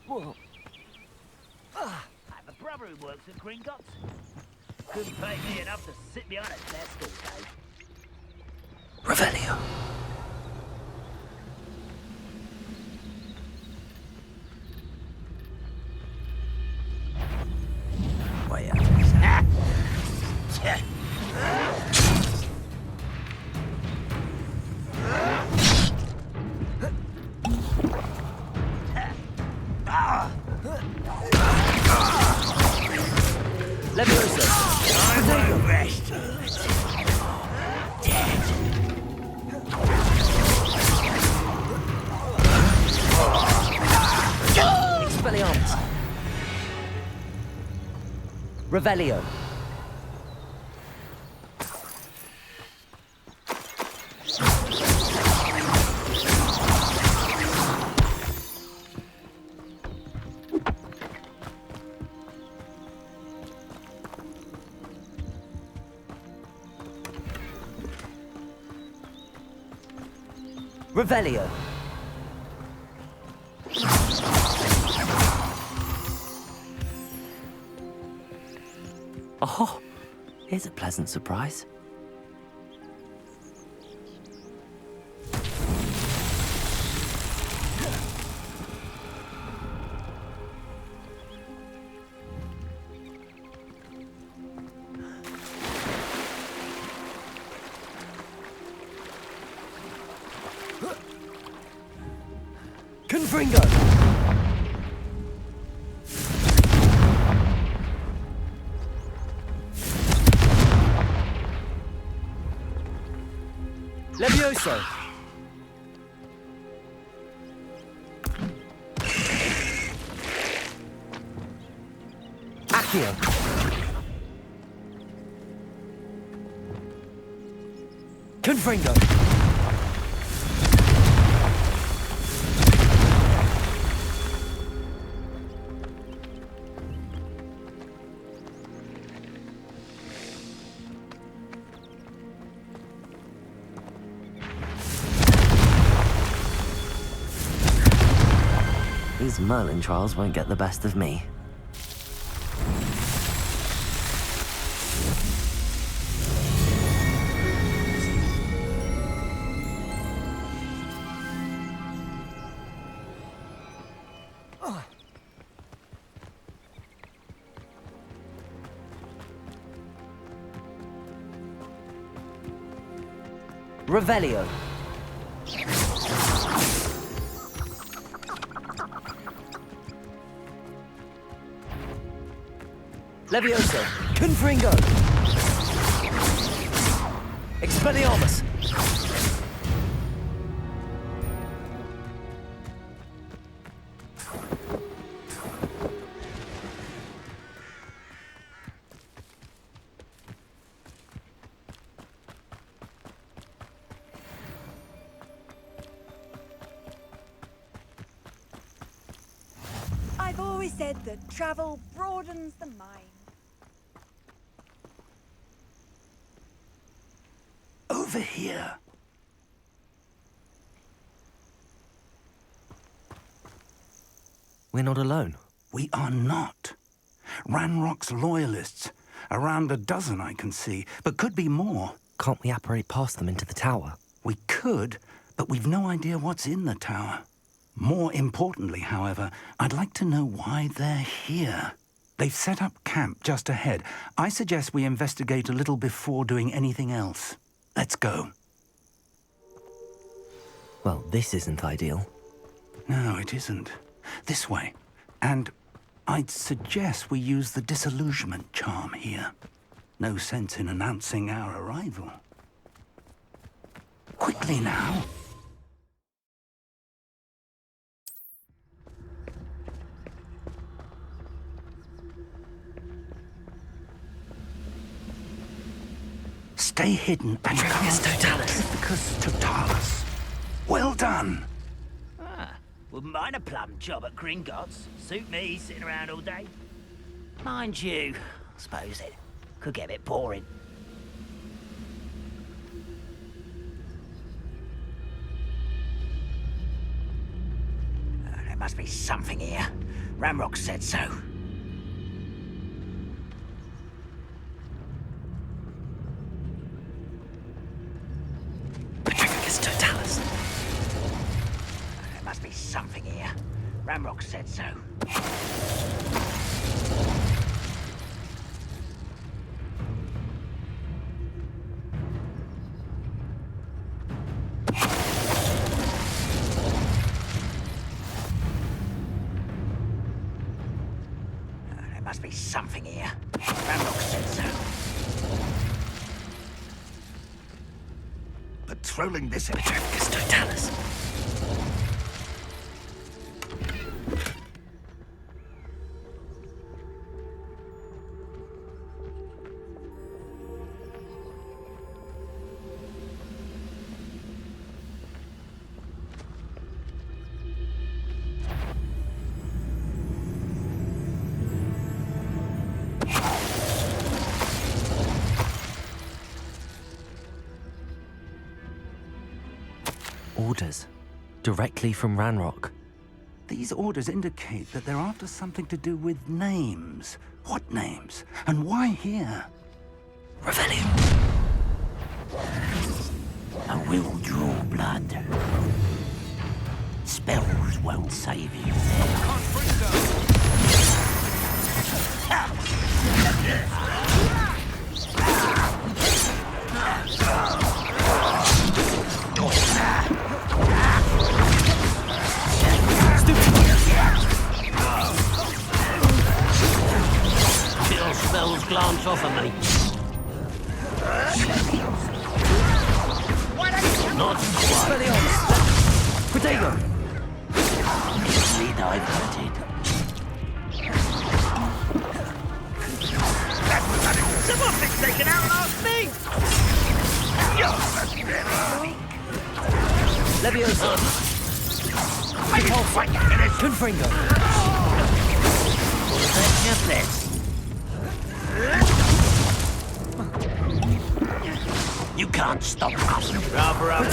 have a brother who works at Gringotts. Couldn't pay me enough to sit behind a desk all day. Revelio. Way up. Leviosa. I won't rest. Dead. Expelliarmus. Revelio. Revelio. Oh, here's a pleasant surprise. Confringo! Levioso! Accio! Confringo! These Merlin trials won't get the best of me. Revelio. Levioso. Confringo. Expelliarmus. I've always said that travel broadens the mind. Over here. We're not alone. We are not. Ranrock's loyalists. Around a dozen I can see, but could be more. Can't we apparate past them into the tower? We could, but we've no idea what's in the tower. More importantly, however, I'd like to know why they're here. They've set up camp just ahead. I suggest we investigate a little before doing anything else. Let's go. Well, this isn't ideal. No, it isn't. This way. And I'd suggest we use the disillusionment charm here. No sense in announcing our arrival. Quickly now. Stay hidden and Atreus Totalis. Atreus Totalis. Well done. Wouldn't mind a plum job at Gringotts. Suit me, sitting around all day. Mind you, I suppose it could get a bit boring. There must be something here. Ramrock said so. Petrificus totalis. There must be something here. Ramrock said so. There must be something here. Ramrock said so. Patrolling this area. Petrificus totalis. Orders. Directly from Ranrock. These orders indicate that they're after something to do with names. What names? And why here? Revelio. I will draw blood. Spells won't save you. Till spells glance off of me. Not quite. Protego. Easily diverted. Someone's been taken out last me! Leviosa. Confringo. You can't stop us. Rather up.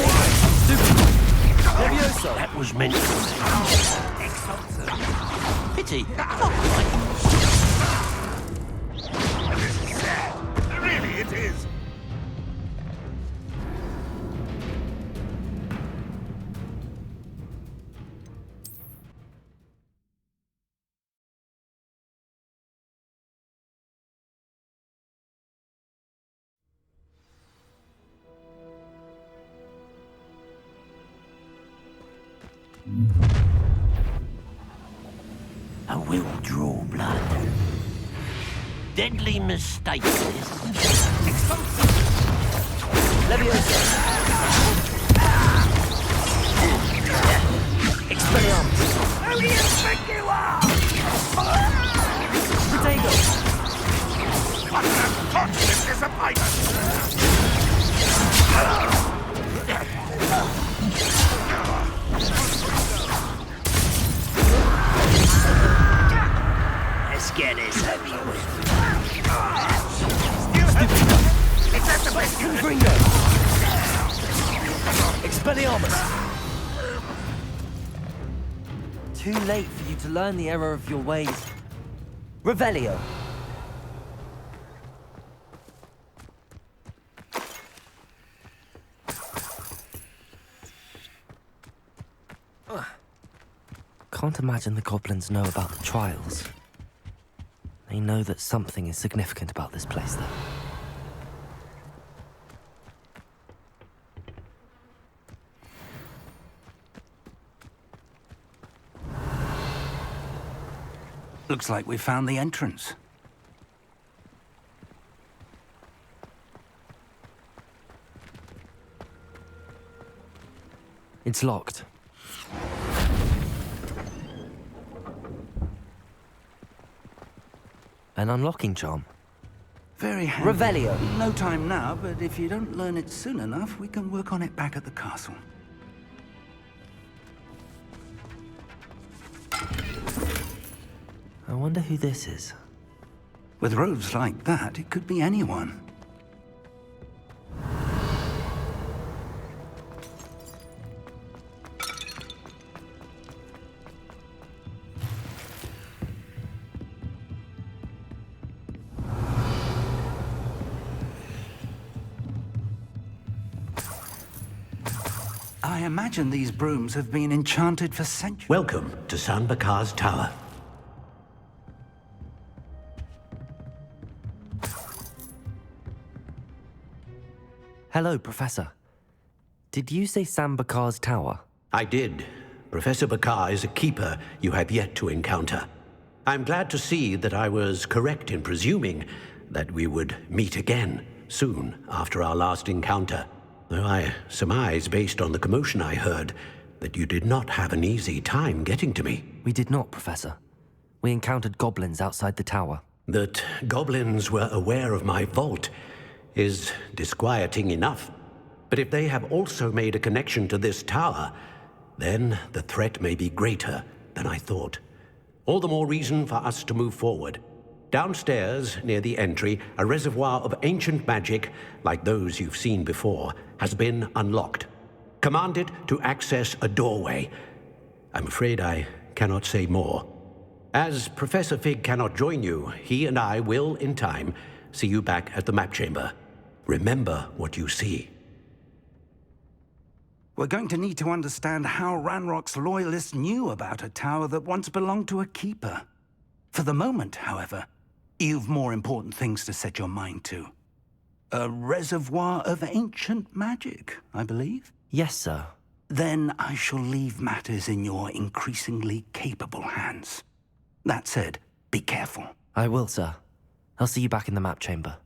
Leviosa. That was meant to be. Pity. This is sad. Really, it is. I will draw blood. Deadly mistake, this. Leviosa. Expelliarmus. Who do you think you are? Protego. What an unfortunate disappointment. Let's get this over with. It's at the best. Confringo. Expelliarmus. Too late for you to learn the error of your ways. Revelio. Can't imagine the goblins know about the trials. They know that something is significant about this place, though. Looks like we found the entrance. It's locked. An unlocking charm. Very handy. Revelio. No time now, but if you don't learn it soon enough, we can work on it back at the castle. I wonder who this is. With robes like that, it could be anyone. imagine these brooms have been enchanted for centuries. Welcome to San Bakar's Tower. Hello, Professor. Did you say Sam Bakar's tower? I did. Professor Bakar is a keeper you have yet to encounter. I'm glad to see that I was correct in presuming that we would meet again soon after our last encounter. Though I surmise, based on the commotion I heard, that you did not have an easy time getting to me. We did not, Professor. We encountered goblins outside the tower. That goblins were aware of my vault is disquieting enough. But if they have also made a connection to this tower, then the threat may be greater than I thought. All the more reason for us to move forward. Downstairs, near the entry, a reservoir of ancient magic, like those you've seen before, has been unlocked. Command it to access a doorway. I'm afraid I cannot say more. As Professor Fig cannot join you, he and I will, in time, see you back at the map chamber. Remember what you see. We're going to need to understand how Ranrock's loyalists knew about a tower that once belonged to a keeper. For the moment, however, you've more important things to set your mind to. A reservoir of ancient magic, I believe? Yes, sir. Then I shall leave matters in your increasingly capable hands. That said, be careful. I will, sir. I'll see you back in the map chamber.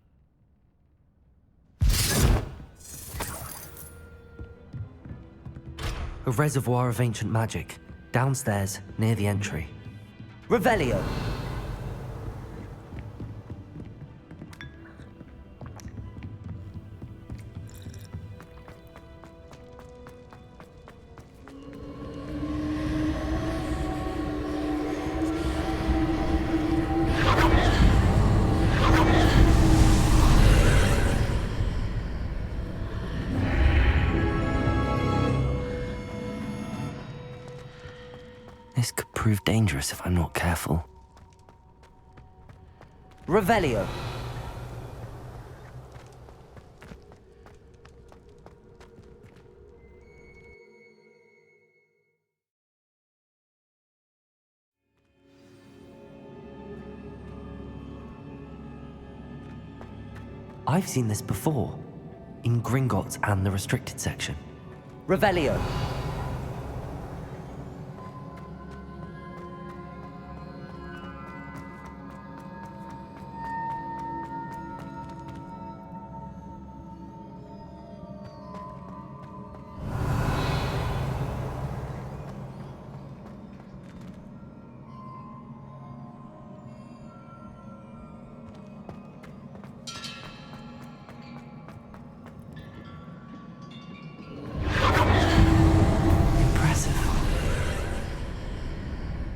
A reservoir of ancient magic, downstairs, near the entry. Revelio! This could prove dangerous if I'm not careful. Revelio! I've seen this before, in Gringotts and the restricted section. Revelio!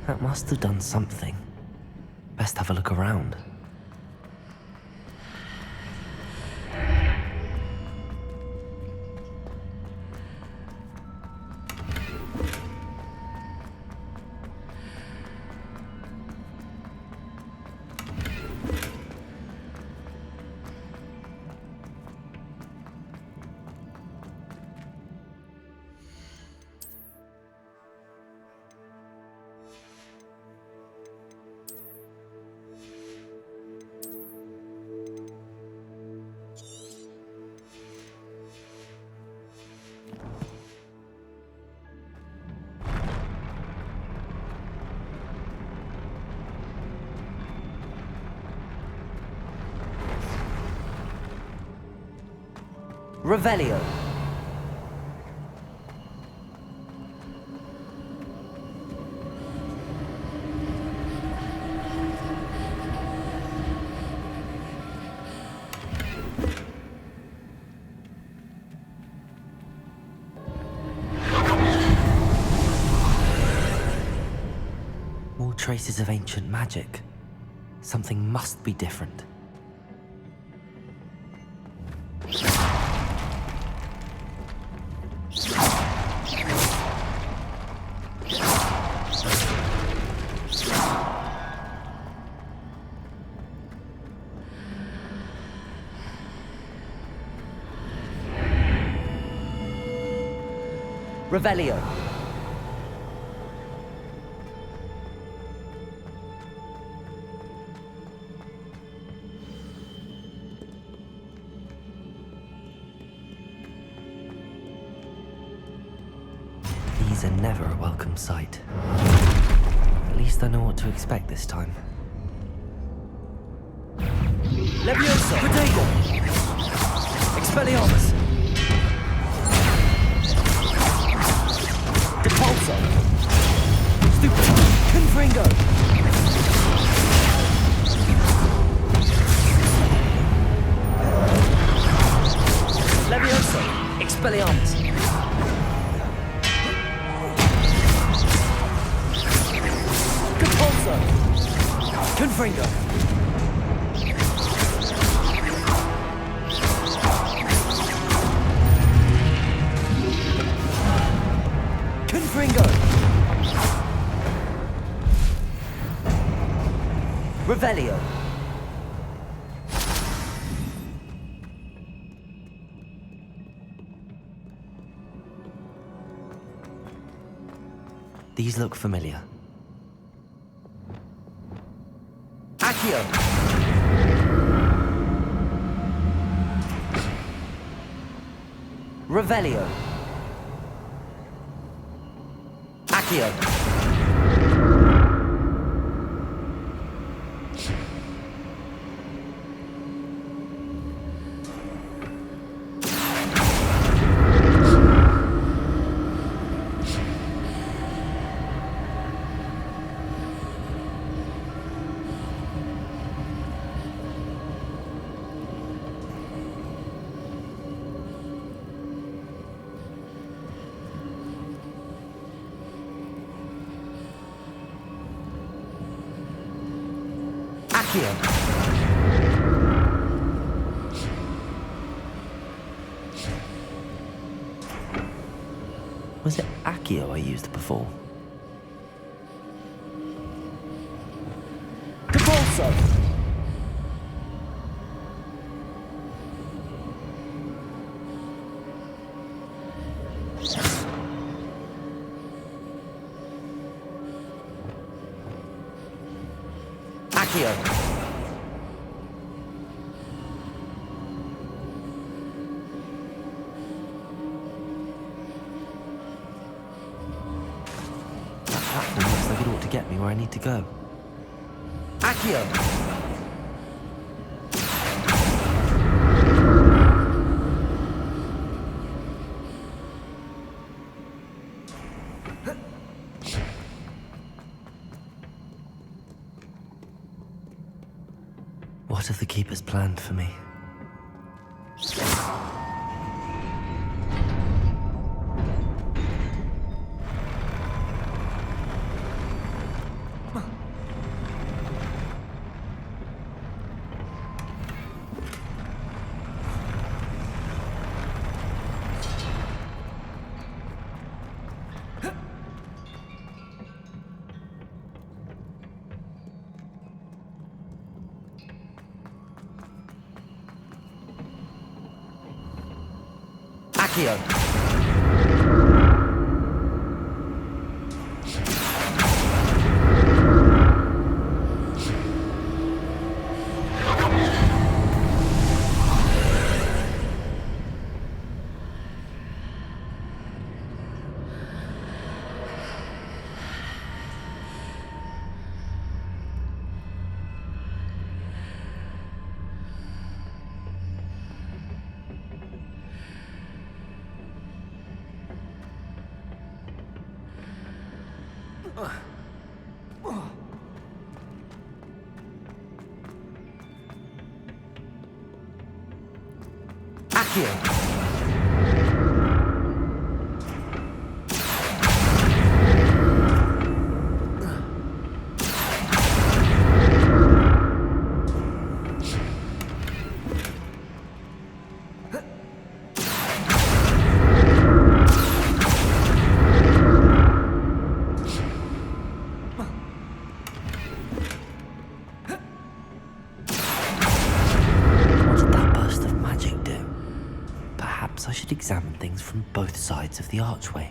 That must have done something. Best have a look around. Revelio. More traces of ancient magic. Something must be different. Revelio. These are never a welcome sight. At least I know what to expect this time. Levioso! Protego! Expelliarmus! Depulso! Stupid! Confringo! Levioso! Expelliarmus! Depulso! Confringo! Confringo! Revelio! These look familiar. Accio! Revelio! Accio! Accio! Was it Accio I used before? Depulso! Accio! Looks like it ought to get me where I need to go. Accio! What have the Keepers planned for me? Accio! Accio! Examine things from both sides of the archway.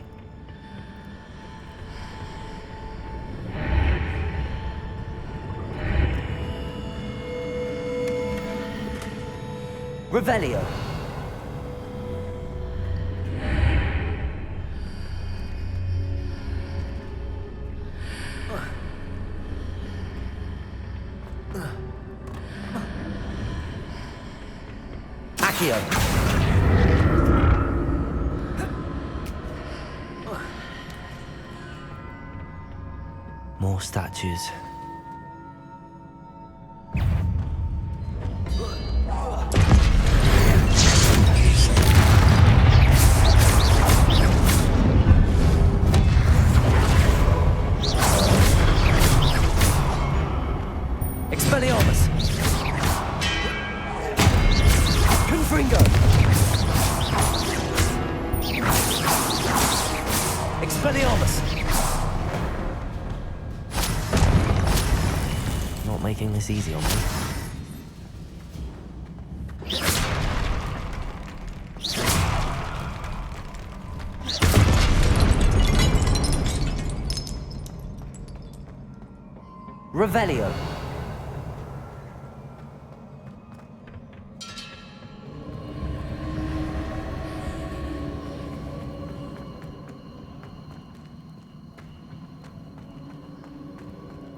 Revelio. Accio. More statues. Expelliarmus. Confringo. Expelliarmus. Not making this easy on me. Revelio.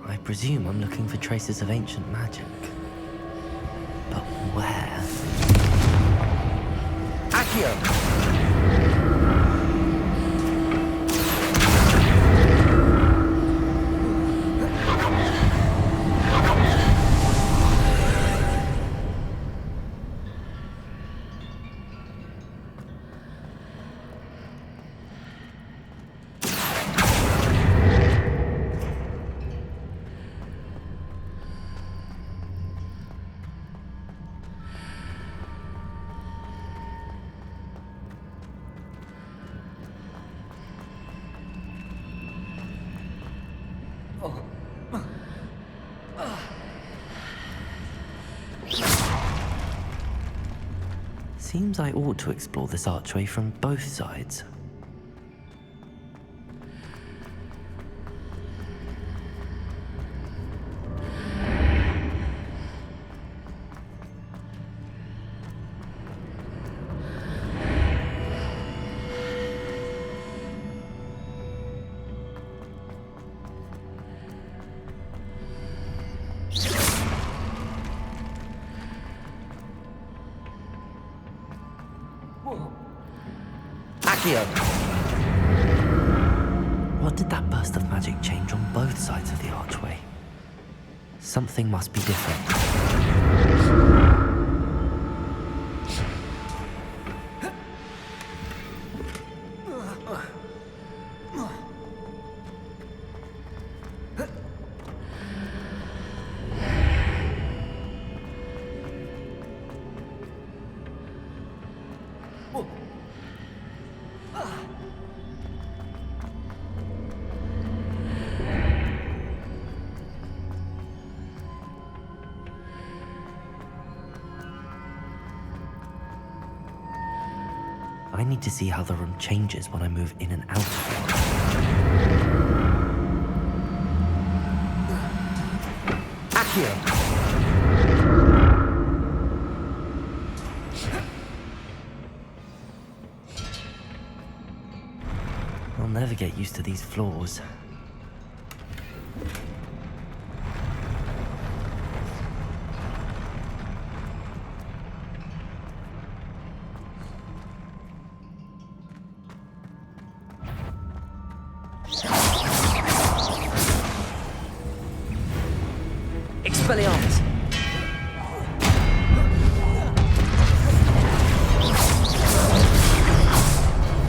I presume I'm looking for traces of ancient magic. But where? Accio! Seems I ought to explore this archway from both sides. What did that burst of magic change on both sides of the archway? Something must be different. I need to see how the room changes when I move in and out of it. Accio! I'll never get used to these floors. Expelliarmus!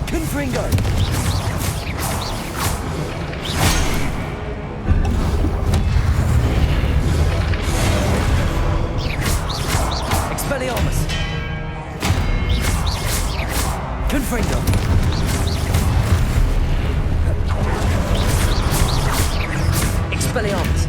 Confringo! Expelliarmus! Confringo! Expelliarmus!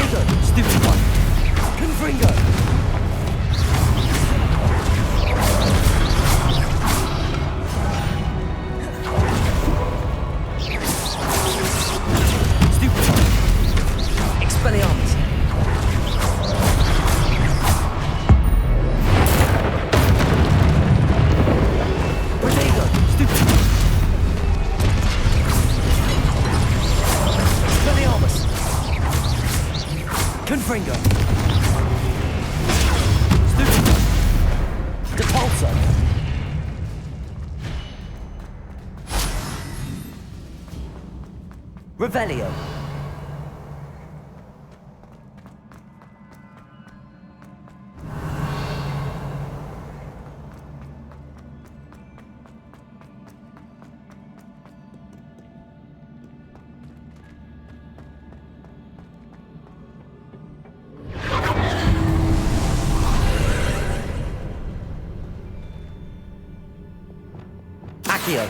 Protego, stupid one. Confringo. Stupid one. Expelliarmus. Protego, stupid one. Expelliarmus. Confringo. Stupid. Depulso. Revelio. Accio.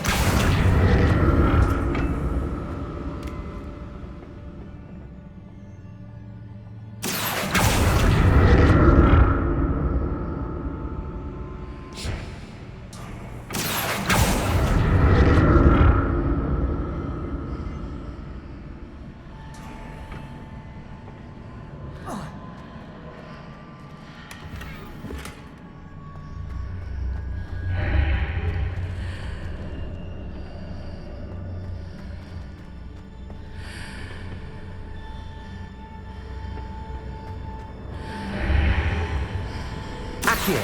Accio.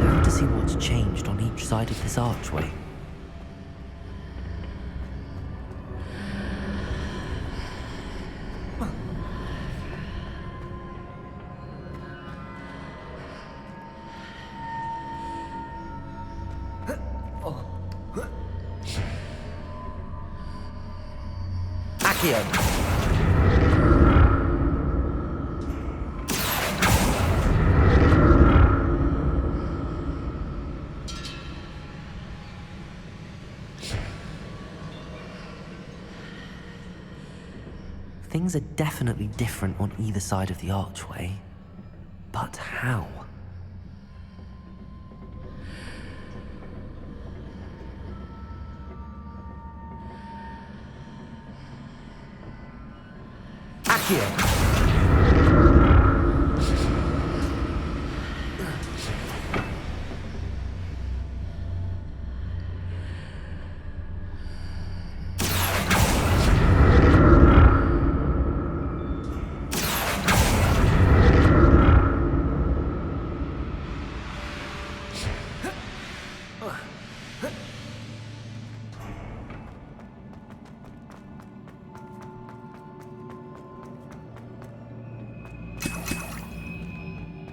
Now to see what's changed on each side of this archway. Accio. Things are definitely different on either side of the archway. But how? Accio.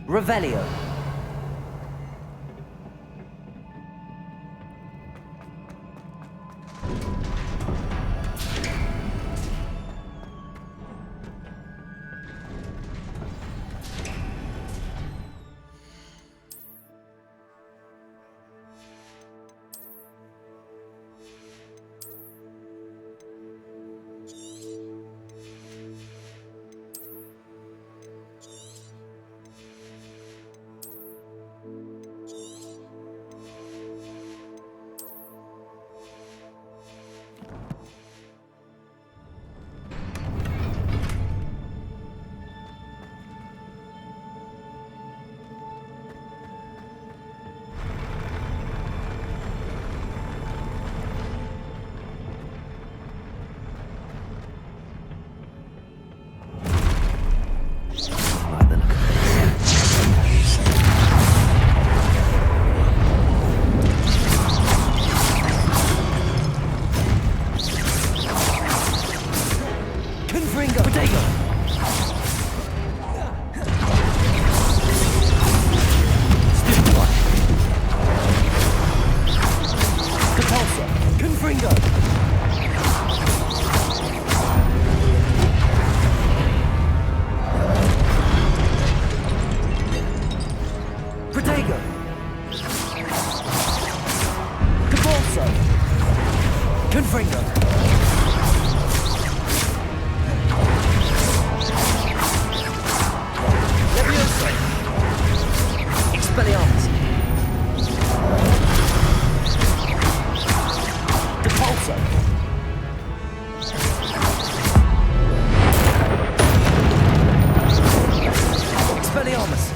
Revelio. Expelliarmus! Depulso! Expelliarmus!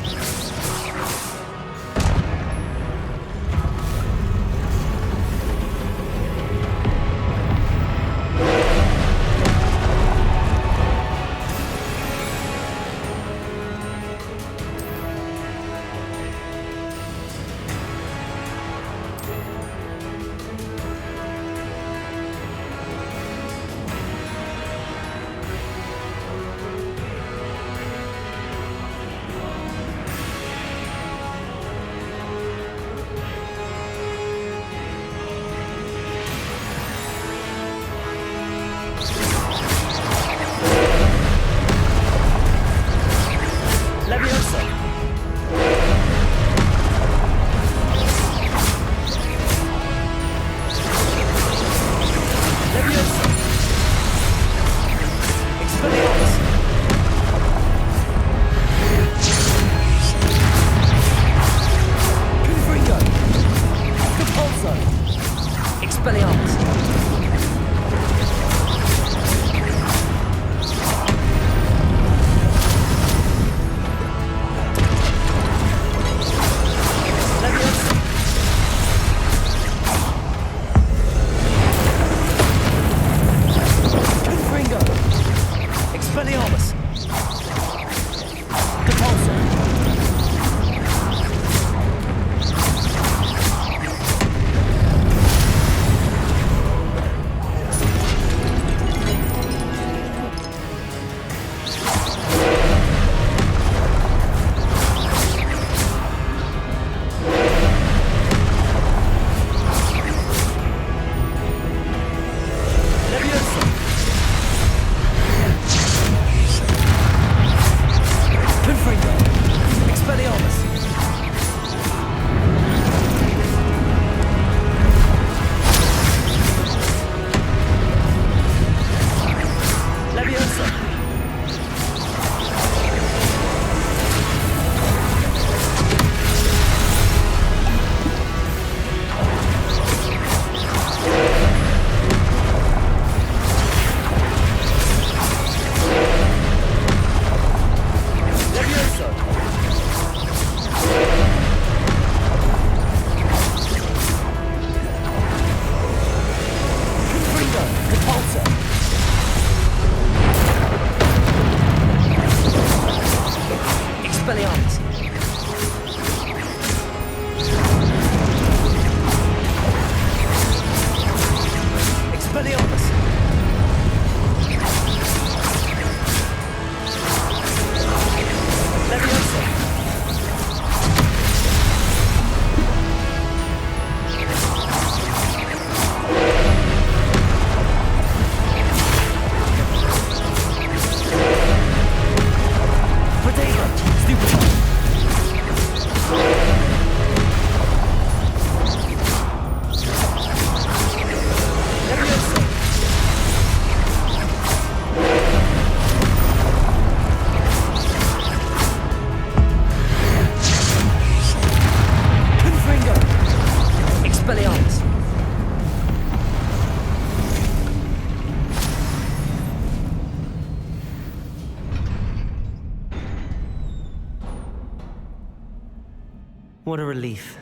What a relief.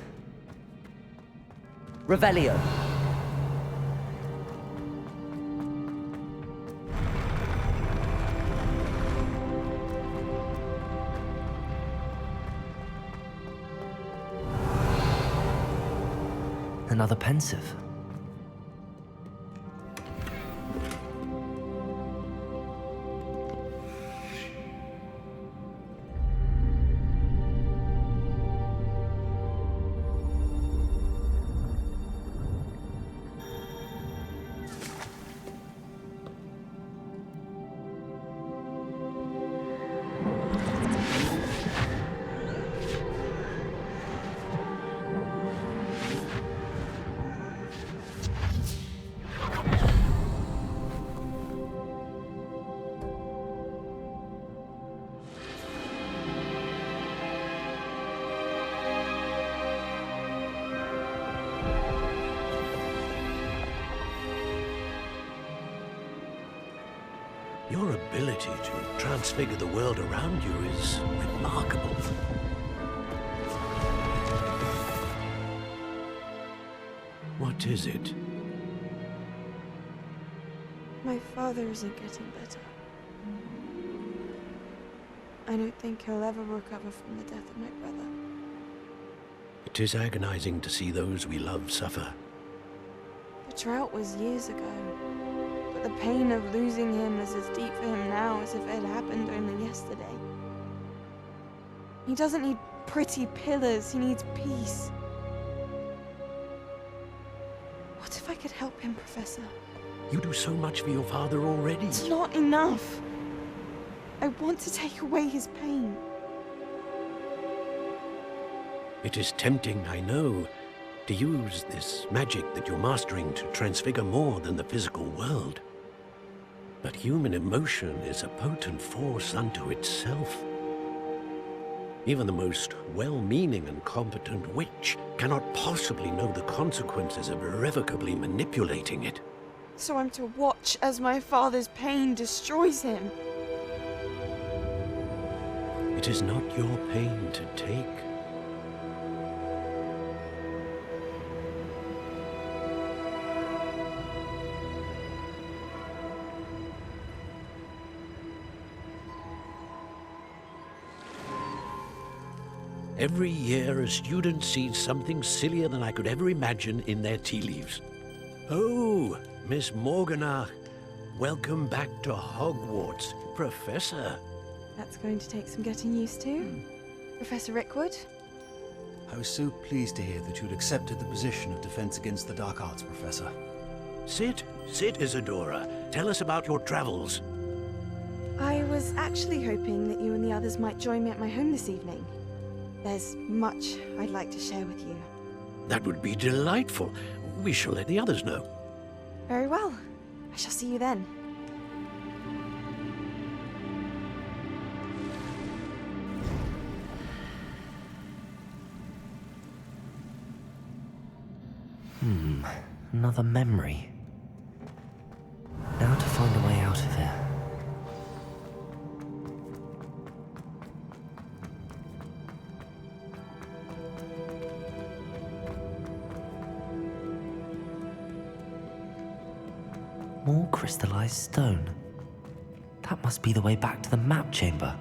Revelio. Another pensive. Your ability to transfigure the world around you is remarkable. What is it? My father isn't getting better. I don't think he'll ever recover from the death of my brother. It is agonizing to see those we love suffer. The drought was years ago, but the pain of losing him is as deep for him now as if it had happened only yesterday. He doesn't need pretty pillars, he needs peace. What if I could help him, Professor? You do so much for your father already. It's not enough. I want to take away his pain. It is tempting, I know, to use this magic that you're mastering to transfigure more than the physical world. But human emotion is a potent force unto itself. Even the most well-meaning and competent witch cannot possibly know the consequences of irrevocably manipulating it. So I'm to watch as my father's pain destroys him. It is not your pain to take. Every year, a student sees something sillier than I could ever imagine in their tea leaves. Oh, Miss Morganach, welcome back to Hogwarts, Professor. That's going to take some getting used to. Professor Rickwood? I was so pleased to hear that you'd accepted the position of Defense Against the Dark Arts, Professor. Sit, Isadora. Tell us about your travels. I was actually hoping that you and the others might join me at my home this evening. There's much I'd like to share with you. That would be delightful. We shall let the others know. Very well. I shall see you then. Another memory. Now to find a way out of here. More crystallized stone. That must be the way back to the map chamber.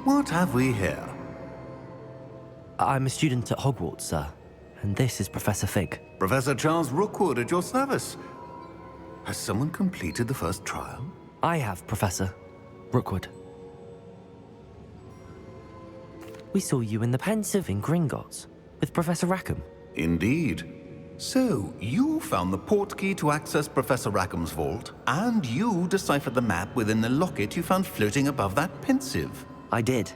What have we here? I'm a student at Hogwarts, sir. And this is Professor Fig. Professor Charles Rookwood at your service. Has someone completed the first trial? I have, Professor Rookwood. We saw you in the Pensive in Gringotts with Professor Rackham. Indeed. So, you found the portkey to access Professor Rackham's vault, and you deciphered the map within the locket you found floating above that Pensive. I did.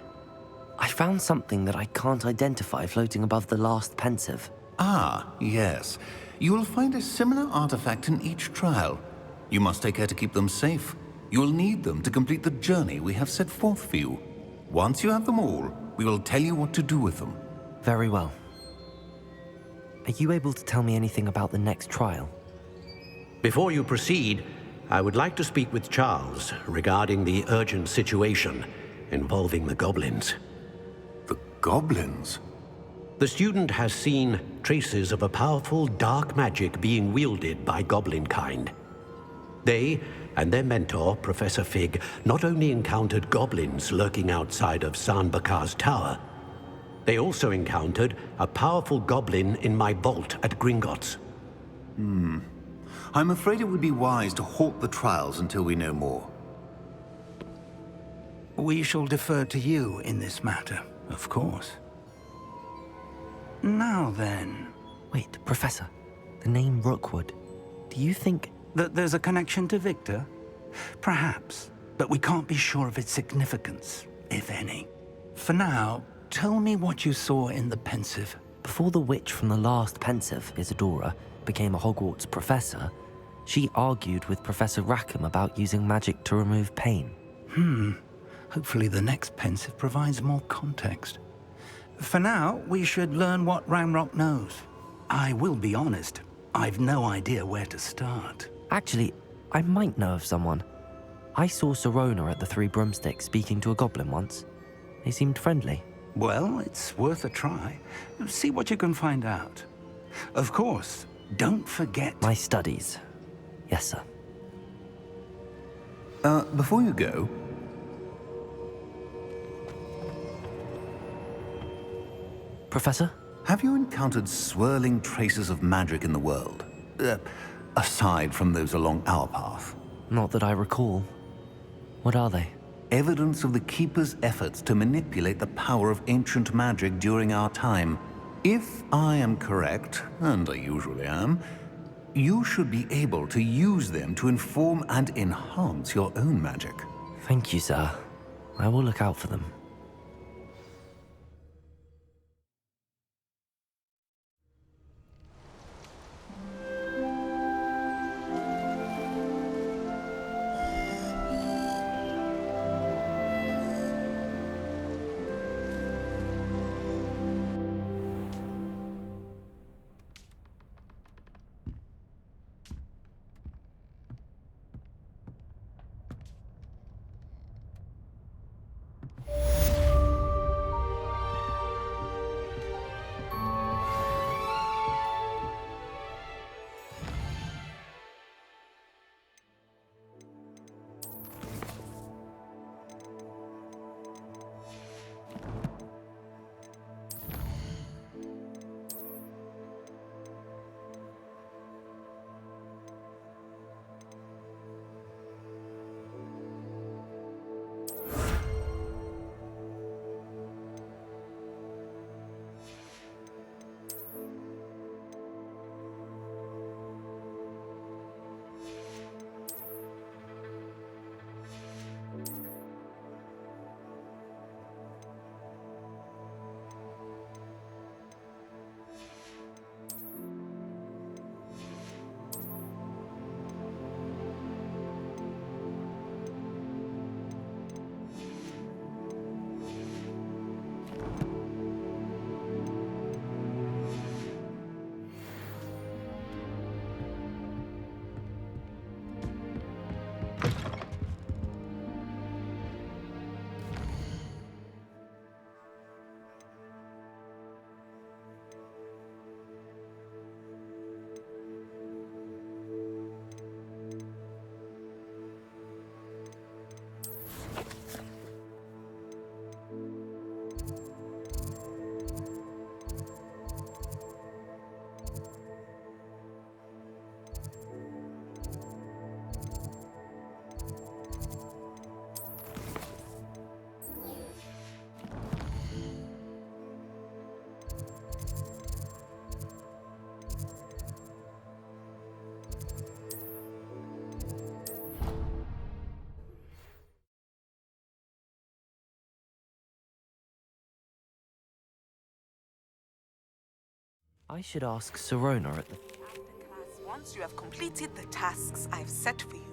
I found something that I can't identify floating above the last Pensive. Ah, yes. You will find a similar artifact in each trial. You must take care to keep them safe. You will need them to complete the journey we have set forth for you. Once you have them all, we will tell you what to do with them. Very well. Are you able to tell me anything about the next trial? Before you proceed, I would like to speak with Charles regarding the urgent situation involving the goblins. The goblins? The student has seen traces of a powerful dark magic being wielded by goblin kind. They and their mentor, Professor Fig, not only encountered goblins lurking outside of San Bakar's tower, they also encountered a powerful goblin in my vault at Gringotts. I'm afraid it would be wise to halt the trials until we know more. We shall defer to you in this matter, of course. Now then... Wait, Professor. The name Rookwood. Do you think... that there's a connection to Victor? Perhaps, but we can't be sure of its significance, if any. For now, tell me what you saw in the Pensive Before the witch from the last pensive, Isadora, became a Hogwarts professor, she argued with Professor Rackham about using magic to remove pain. Hopefully the next pensive provides more context. For now, we should learn what Ranrock knows. I will be honest, I've no idea where to start. Actually, I might know of someone. I saw Sirona at the Three Broomsticks speaking to a goblin once. They seemed friendly. Well, it's worth a try. See what you can find out. Of course, don't forget... My studies. Yes, sir. Before you go... Professor? Have you encountered swirling traces of magic in the world? Aside from those along our path? Not that I recall. What are they? Evidence of the Keeper's efforts to manipulate the power of ancient magic during our time. If I am correct, and I usually am, you should be able to use them to inform and enhance your own magic. Thank you, sir. I will look out for them. I should ask Sirona at the... After class, once you have completed the tasks I've set for you.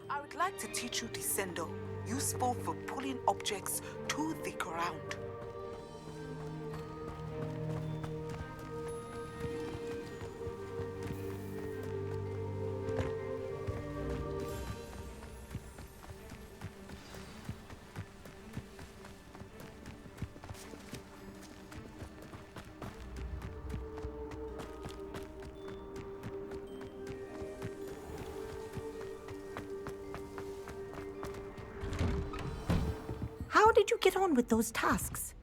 I would like to teach you Descendo, useful for pulling objects to the ground. How did you get on with those tasks?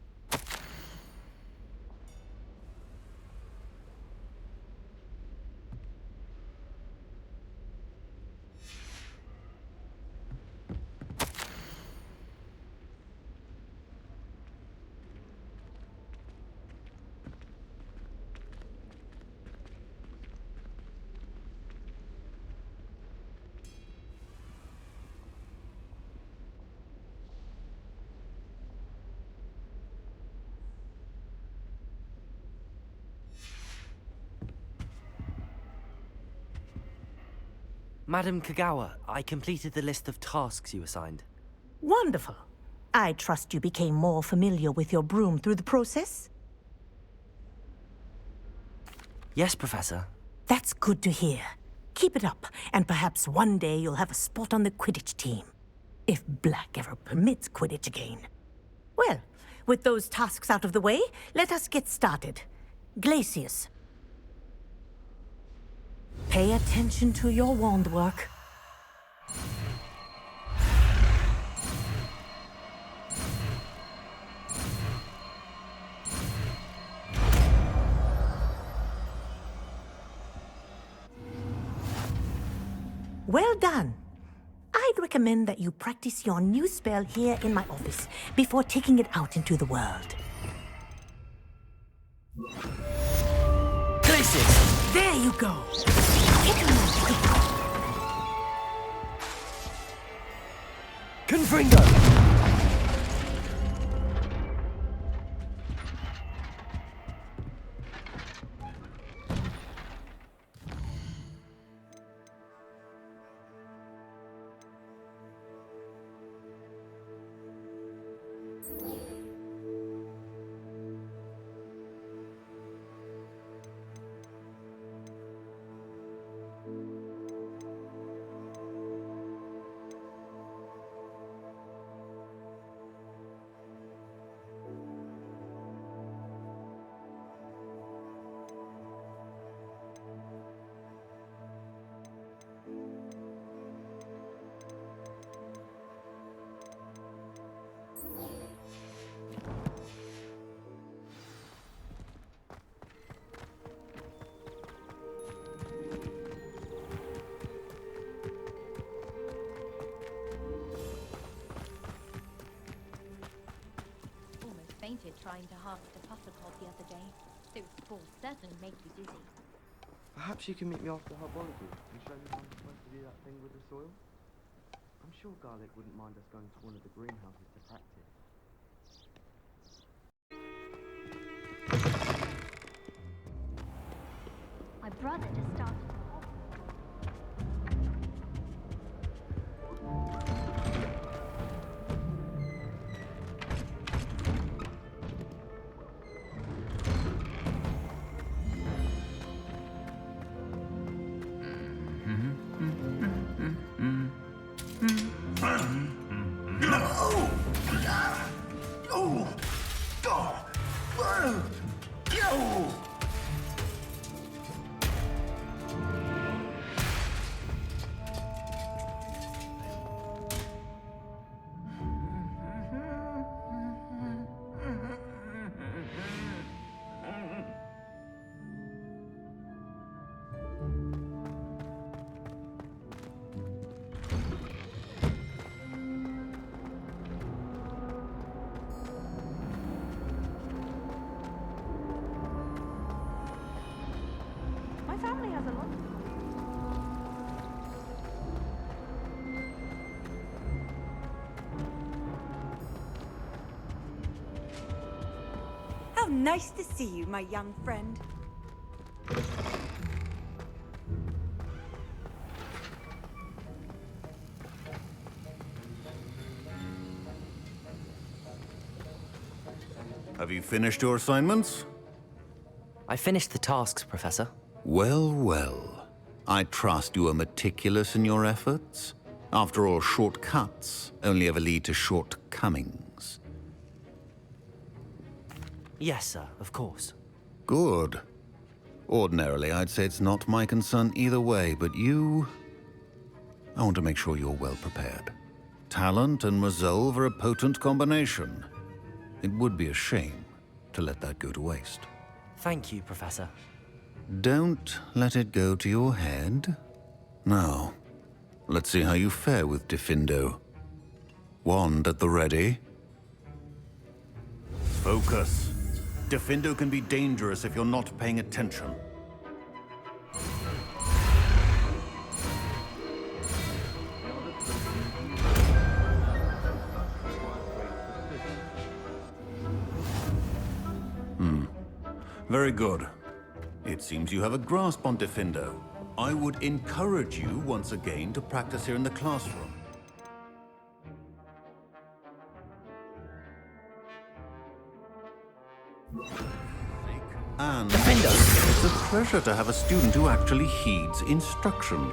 Madam Kagawa, I completed the list of tasks you assigned. Wonderful. I trust you became more familiar with your broom through the process? Yes, Professor. That's good to hear. Keep it up, and perhaps one day you'll have a spot on the Quidditch team. If Black ever permits Quidditch again. Well, with those tasks out of the way, let us get started. Glacius. Pay attention to your wand work. Well done. I'd recommend that you practice your new spell here in my office before taking it out into the world. Glacius! There you go. Get him on quickly. Confringo! Fainted trying to harvest a pufflepod the other day. Those spores certainly make you dizzy. Perhaps you can meet me after herbology and show me how I'm supposed to do that thing with the soil. I'm sure Garlic wouldn't mind us going to one of the greenhouses to practice. My brother just started from My family has a lot. How nice to see you, my young friend. Have you finished your assignments? I finished the tasks, Professor. Well, well. I trust you are meticulous in your efforts. After all, shortcuts only ever lead to shortcomings. Yes, sir, of course. Good. Ordinarily, I'd say it's not my concern either way, but you... I want to make sure you're well prepared. Talent and resolve are a potent combination. It would be a shame to let that go to waste. Thank you, Professor. Don't let it go to your head. Now, let's see how you fare with Diffindo. Wand at the ready. Focus. Diffindo can be dangerous if you're not paying attention. Very good. It seems you have a grasp on Diffindo. I would encourage you once again to practice here in the classroom. And it's a pleasure to have a student who actually heeds instruction.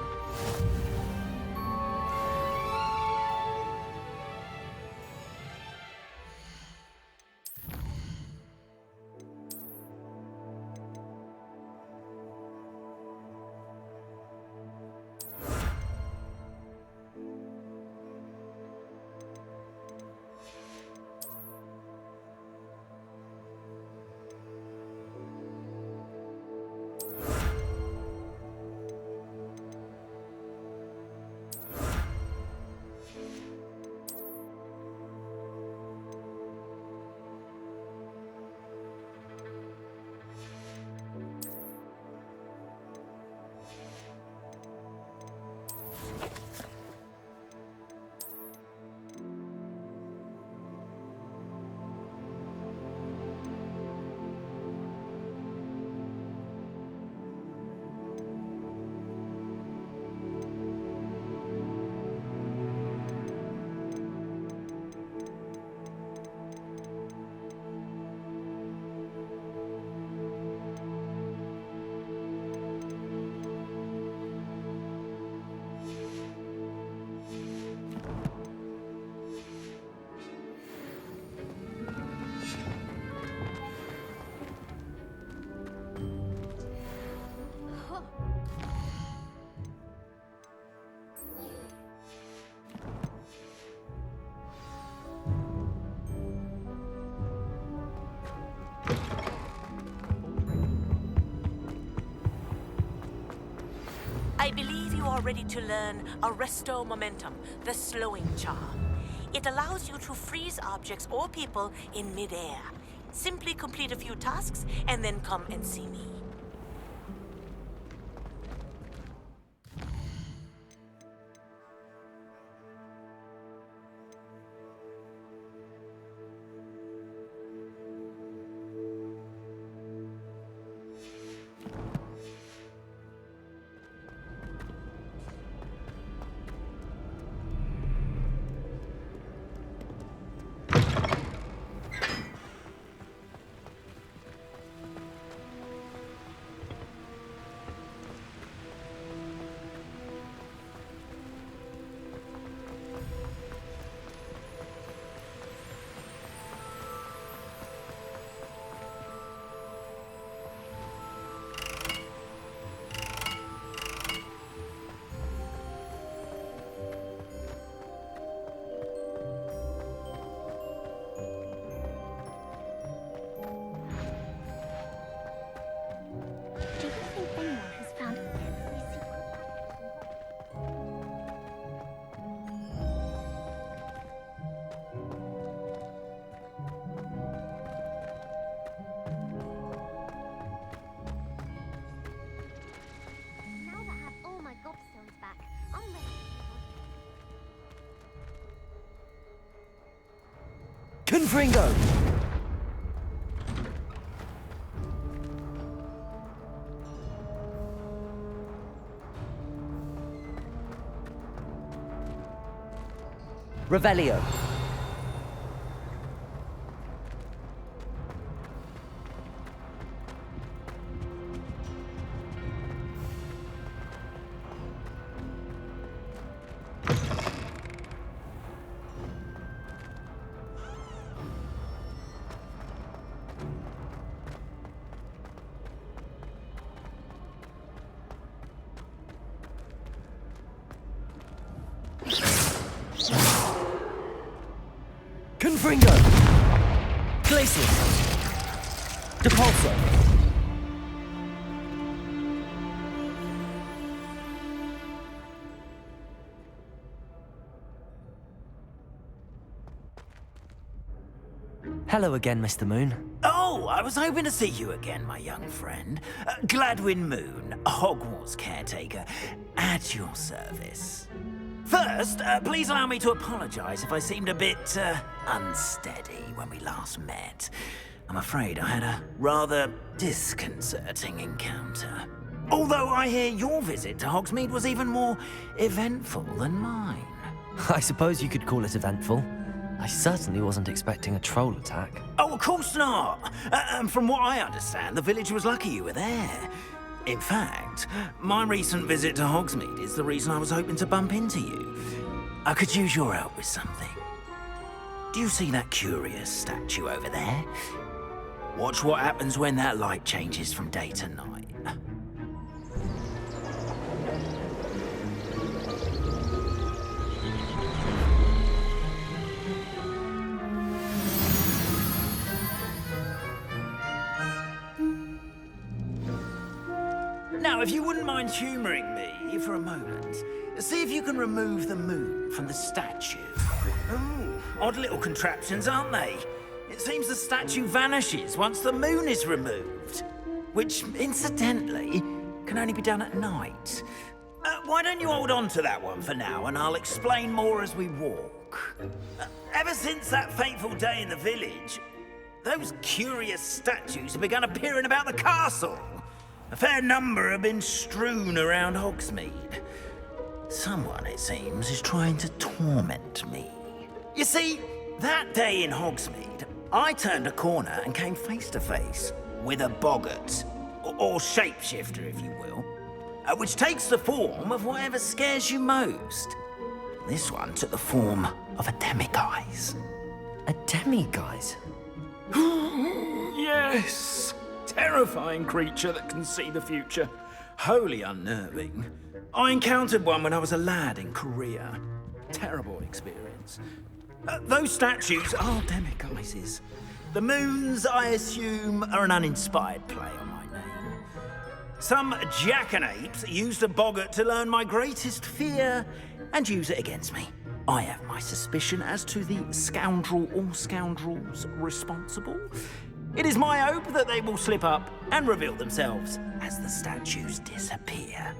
I believe you are ready to learn Arresto Momentum, the slowing charm. It allows you to freeze objects or people in midair. Simply complete a few tasks and then come and see me. Confringo! Revelio. Confringo! Glacius! Depulso! Hello again, Mr. Moon. Oh, I was hoping to see you again, my young friend. Gladwin Moon, Hogwarts caretaker, at your service. First, please allow me to apologize if I seemed a bit, unsteady when we last met. I'm afraid I had a rather disconcerting encounter. Although I hear your visit to Hogsmeade was even more eventful than mine. I suppose you could call it eventful. I certainly wasn't expecting a troll attack. Oh, of course not. From what I understand, the village was lucky you were there. In fact, my recent visit to Hogsmeade is the reason I was hoping to bump into you. I could use your help with something. Do you see that curious statue over there? Watch what happens when that light changes from day to night. Now, if you wouldn't mind humouring me for a moment, see if you can remove the moon from the statue. Ooh, odd little contraptions, aren't they? It seems the statue vanishes once the moon is removed, which, incidentally, can only be done at night. Why don't you hold on to that one for now, and I'll explain more as we walk. Ever since that fateful day in the village, those curious statues have begun appearing about the castle. A fair number have been strewn around Hogsmeade. Someone, it seems, is trying to torment me. You see, that day in Hogsmeade, I turned a corner and came face to face with a boggart, or shapeshifter, if you will, which takes the form of whatever scares you most. This one took the form of a demiguise. A demiguise? Yes! Terrifying creature that can see the future. Wholly unnerving. I encountered one when I was a lad in Korea. Terrible experience. Those statues are demiguises. The moons, I assume, are an uninspired play on my name. Some jackanapes used a boggart to learn my greatest fear and use it against me. I have my suspicion as to the scoundrel or scoundrels responsible. It is my hope that they will slip up and reveal themselves as the statues disappear.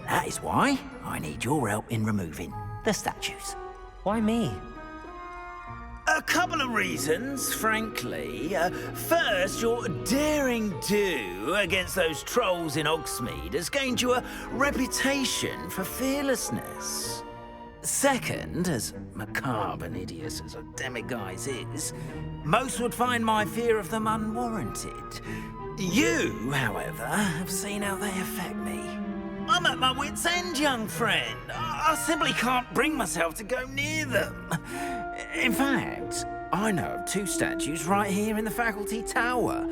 That is why I need your help in removing the statues. Why me? A couple of reasons, frankly. First, your daring do against those trolls in Hogsmeade has gained you a reputation for fearlessness. Second, as macabre and hideous as a demiguise is, most would find my fear of them unwarranted. You, however, have seen how they affect me. I'm at my wit's end, young friend. I simply can't bring myself to go near them. In fact, I know of two statues right here in the faculty tower.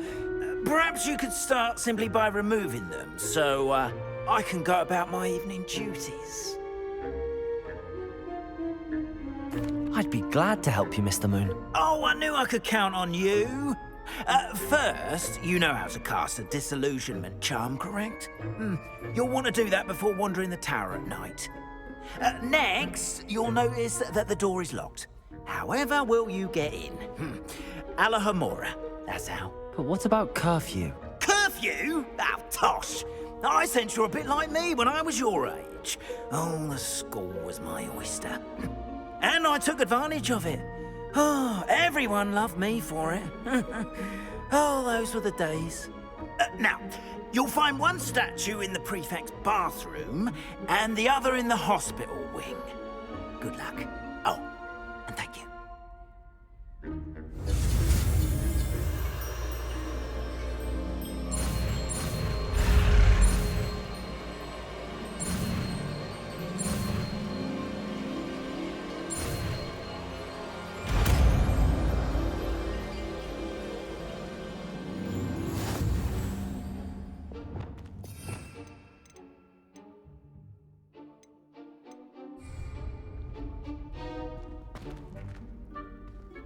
Perhaps you could start simply by removing them, so I can go about my evening duties. I'd be glad to help you, Mr. Moon. Oh, I knew I could count on you. First, you know how to cast a disillusionment charm, correct? You'll want to do that before wandering the tower at night. Next, you'll notice that the door is locked. However will you get in? Alahomora, that's how. But what about curfew? Curfew? Oh, tosh. I sense you're a bit like me when I was your age. Oh, the school was my oyster. And I took advantage of it. Oh, everyone loved me for it. Oh, those were the days. Now, you'll find one statue in the prefect's bathroom and the other in the hospital wing. Good luck. Oh, and thank you.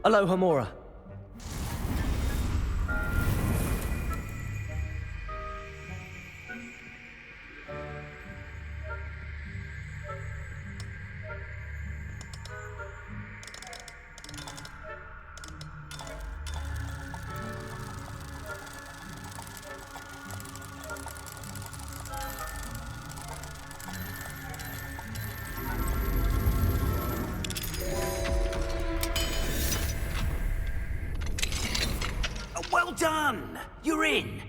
Alohomora. Well done! You're in.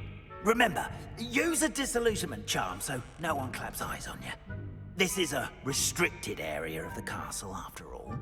Remember, use a disillusionment charm so no one claps eyes on you. This is a restricted area of the castle, after all.